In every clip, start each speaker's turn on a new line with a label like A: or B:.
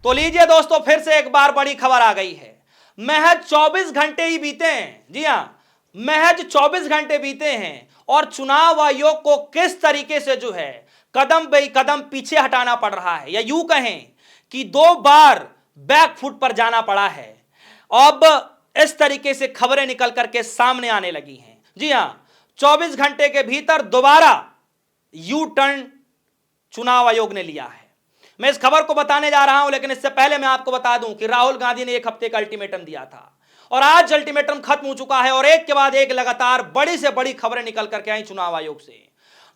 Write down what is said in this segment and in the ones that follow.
A: तो लीजिए दोस्तों, फिर से एक बार बड़ी खबर आ गई है। महज 24 घंटे ही बीते हैं, जी हां, महज 24 घंटे बीते हैं और चुनाव आयोग को किस तरीके से जो है कदम बे कदम पीछे हटाना पड़ रहा है, या यूं कहें कि 2 बार बैक फुट पर जाना पड़ा है। अब इस तरीके से खबरें निकल करके सामने आने लगी हैं। जी हां, 24 घंटे के भीतर दोबारा यू टर्न चुनाव आयोग ने लिया है। मैं इस खबर को बताने जा रहा हूं, लेकिन इससे पहले मैं आपको बता दूं कि राहुल गांधी ने 1 हफ्ते का अल्टीमेटम दिया था और आज अल्टीमेटम खत्म हो चुका है और एक के बाद एक लगातार बड़ी से बड़ी खबरें निकल करके आई चुनाव आयोग से।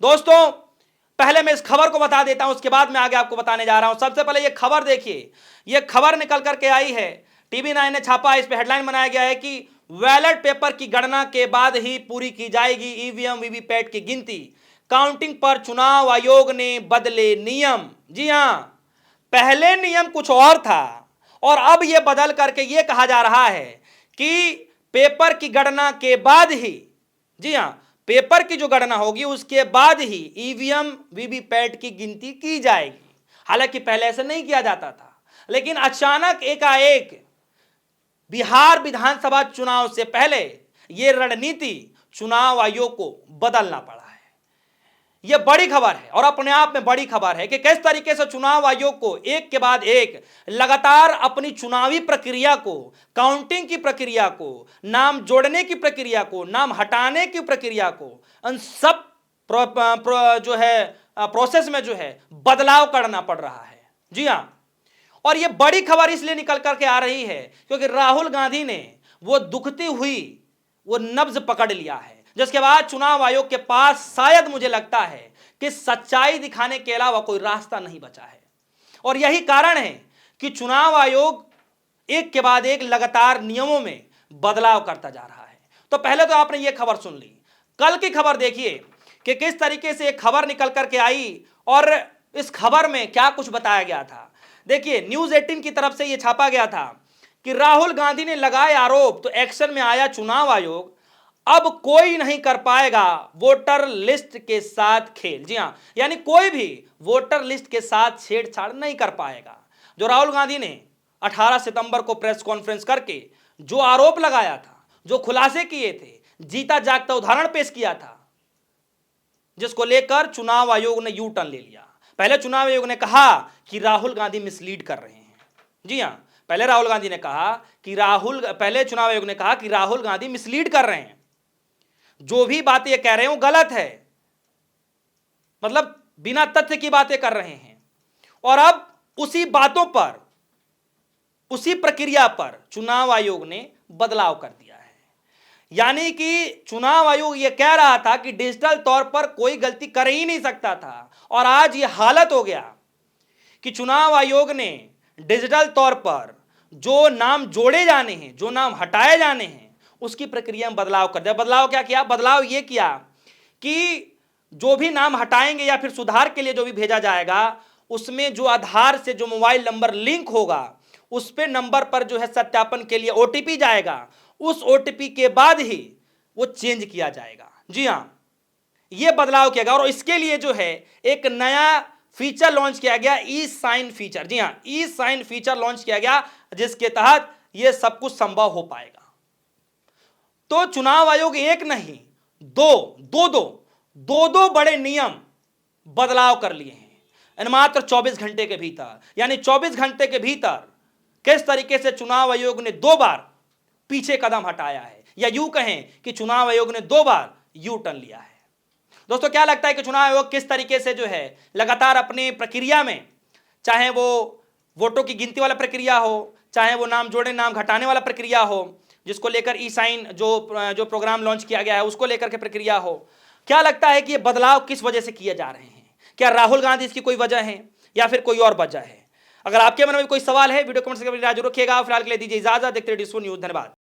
A: दोस्तों, पहले मैं इस खबर को बता देता हूं, उसके बाद मैं आगे आपको बताने जा रहा हूं। सबसे पहले यह खबर देखिए, यह खबर निकल करके आई है, TV9 ने छापा, इस पे हेडलाइन बनाया गया है कि बैलेट पेपर की गणना के बाद ही पूरी की जाएगी ईवीएम वीवीपैट की गिनती, काउंटिंग पर चुनाव आयोग ने बदले नियम। जी हां, पहले नियम कुछ और था और अब यह बदल करके यह कहा जा रहा है कि पेपर की गणना के बाद ही, जी हां, पेपर की जो गणना होगी उसके बाद ही ईवीएम वीवीपैट की गिनती की जाएगी। हालांकि पहले ऐसा नहीं किया जाता था, लेकिन अचानक एकाएक बिहार विधानसभा चुनाव से पहले यह रणनीति चुनाव आयोग को बदलना पड़ा है। यह बड़ी खबर है और अपने आप में बड़ी खबर है कि किस तरीके से चुनाव आयोग को एक के बाद एक लगातार अपनी चुनावी प्रक्रिया को, काउंटिंग की प्रक्रिया को, नाम जोड़ने की प्रक्रिया को, नाम हटाने की प्रक्रिया को, उन सब जो है प्रोसेस में जो है बदलाव करना पड़ रहा है। जी हां, और यह बड़ी खबर इसलिए निकल करके आ रही है क्योंकि राहुल गांधी ने वो दुखती हुई वो नब्ज पकड़ लिया है, जिसके बाद चुनाव आयोग के पास शायद मुझे लगता है कि सच्चाई दिखाने के अलावा कोई रास्ता नहीं बचा है। और यही कारण है कि चुनाव आयोग एक के बाद एक लगातार नियमों में बदलाव करता जा रहा है। तो पहले तो आपने यह खबर सुन ली, कल की खबर देखिए कि किस तरीके से एक खबर निकल करके आई और इस खबर में क्या कुछ बताया गया था। देखिए, न्यूज 18 की तरफ से यह छापा गया था कि राहुल गांधी ने लगाए आरोप तो एक्शन में आया चुनाव आयोग, अब कोई नहीं कर पाएगा वोटर लिस्ट के साथ खेल। जी हां, यानी कोई भी वोटर लिस्ट के साथ छेड़छाड़ नहीं कर पाएगा। जो राहुल गांधी ने 18 सितंबर को प्रेस कॉन्फ्रेंस करके जो आरोप लगाया था, जो खुलासे किए थे, जीता जागता उदाहरण पेश किया था, जिसको लेकर चुनाव आयोग ने यू टर्न ले लिया। पहले चुनाव आयोग ने कहा कि राहुल गांधी मिसलीड कर रहे हैं। जी हां, पहले चुनाव आयोग ने कहा कि राहुल गांधी मिसलीड कर रहे हैं, जो भी बातें ये कह रहे हैं वो गलत है, मतलब बिना तथ्य की बातें कर रहे हैं। और अब उसी बातों पर, उसी प्रक्रिया पर चुनाव आयोग ने बदलाव कर दिया है। यानी कि चुनाव आयोग ये कह रहा था कि डिजिटल तौर पर कोई गलती कर ही नहीं सकता था, और आज ये हालत हो गया कि चुनाव आयोग ने डिजिटल तौर पर जो नाम जोड़े जाने हैं, जो नाम हटाए जाने हैं, उसकी प्रक्रिया में बदलाव कर दिया। बदलाव क्या किया? बदलाव यह किया कि जो भी नाम हटाएंगे या फिर सुधार के लिए जो भी भेजा जाएगा, उसमें जो आधार से जो मोबाइल नंबर लिंक होगा, उस पे नंबर पर जो है सत्यापन के लिए ओटीपी जाएगा, उस ओटीपी के बाद ही वो चेंज किया जाएगा। जी हां, यह बदलाव किया गया और इसके लिए जो है एक नया फीचर लॉन्च किया गया, ई साइन फीचर। जी हां, ई साइन फीचर लॉन्च किया गया, जिसके तहत यह सब कुछ संभव हो पाएगा। तो चुनाव आयोग एक नहीं, दो बड़े नियम बदलाव कर लिए हैं इन मात्र 24 घंटे के भीतर। यानी 24 घंटे के भीतर किस तरीके से चुनाव आयोग ने 2 बार पीछे कदम हटाया है, या यूं कहें कि चुनाव आयोग ने 2 बार यू टर्न लिया है। दोस्तों, क्या लगता है कि चुनाव आयोग किस तरीके से जो है लगातार अपनी प्रक्रिया में, चाहे वो वोटों की गिनती वाला प्रक्रिया हो, चाहे वो नाम जोड़े नाम घटाने वाला प्रक्रिया हो, जिसको लेकर ई साइन जो प्रोग्राम लॉन्च किया गया है उसको लेकर के प्रक्रिया हो, क्या लगता है कि ये बदलाव किस वजह से किए जा रहे हैं? क्या राहुल गांधी इसकी कोई वजह है या फिर कोई और वजह है? अगर आपके मन में कोई सवाल है, वीडियो कमेंट सेक्शन में जरूर रखिएगा। फिलहाल के लिए दीजिए इजाजत, देखते रहिए डिस्कस न्यूज़। धन्यवाद।